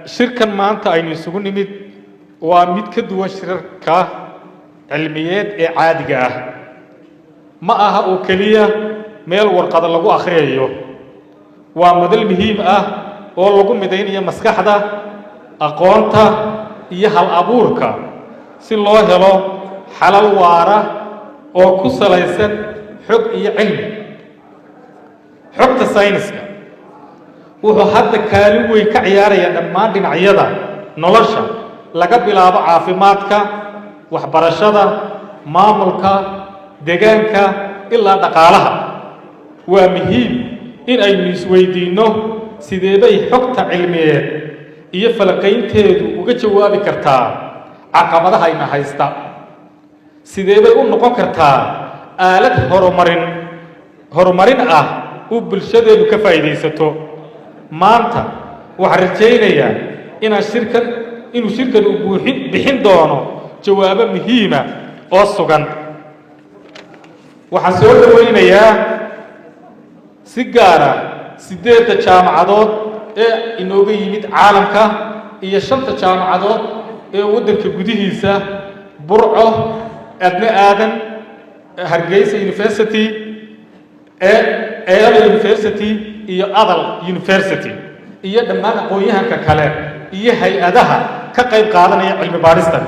شركة ما أنت أين يسوون ميت وميت كدوة شركة علميات عادية ما أها أوكلية ميل ورقة الله آخره ومدل مهم والله مدين هي مسكحة أقوانتا يهال أبوركا سلوا هلو حلال وارا أو كسليسن حق علم حق الساينس wuxuu hadda kaalin weyn ka ciyaaraya dhammaan dhinacyada nolosha laga bilaabo caafimaadka waxbarashada maamulka deegaanka ilaa dhaqaalaha waa muhiim in aynu isweydiino sidee bay xogta cilmiyeed iyo falaqaynteedu uga jawaabi kartaa caqabadaha ayna haysta sidee bay u noqon kartaa aalad horumarin ah oo bulshadeedu ka faa'iideysato maanta waxaan rajaynayaa inuu shirkan uu bixin doono jawaabo muhiim ah oo sugan waxaan soo dhawaynayaa si gaar ah 8 jaamacadood ee inooga yimid caalamka iyo 5 jaamacadood ee waddanka gudihiisa burco adna aadan hargeysa university ee university iyo adal university iyo dhammaan aqoonyahanka kale iyo hay'adaha ka qayb qaadanaya cilmi baarista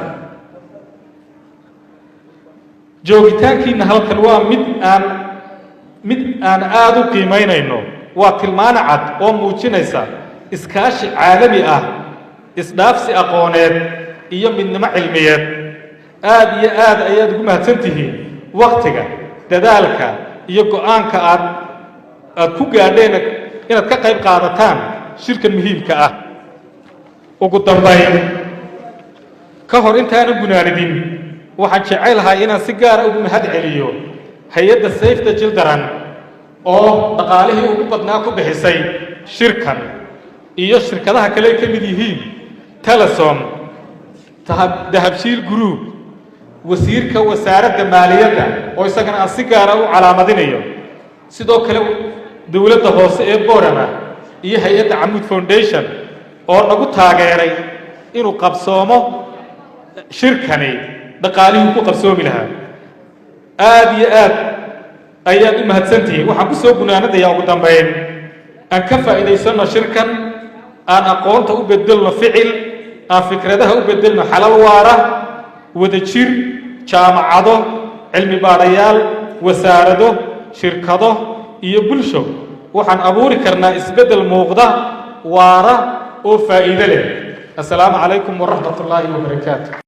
joogitaankiina halkan waa mid aan aad u qiimeynayno waa tilmaan cad oo muujinaysa iskaashi caalami ah isdhaafsi aqooneed iyo midnimo cilmiyeed aad iyo aad ayaad ugu mahadsantihiin waqtiga dadaalka iyo go'aanka aad ku gaadheen inaad ka qayb qaadataan shirkan muhiimka ah ugu dambayn ka hor intaan gunaanidin waxaan jecelahay inaan si gaar ah ugu mahad celiyo hay'adda Save the Children oo dhaqaalihii ugu badnaa ku bixisay shirkan iyo shirkadaha kale ka mid yihiin Telesom Dahabshiil Group wasiirka wasaaradda maaliyadda oo isagana si gaar ah u calaamadinayo sidoo kale dawladda hoose ee Boorama iyo hay'adda Amoud Foundation oo nagu taageeray inuu qabsoomo shirkani dhaqaalihii ku qabsoomi lahaa aad iyo aad ayaad u mahadsantihiin waxaan ku soo gunaanadayaa ugu dambeyn aan ka faa'iideysano shirkan aan aqoonta u bedelno ficil aan fikradaha u bedelno xalal waara wadajir jaamacado cilmi baarayaal wasaarado shirkado iyo bulsho waxaan abuuri karnaa isbedel muuqda waara oo faa'iido leh assalaamu calaykum wa rahmatullaahi wa barakaatuh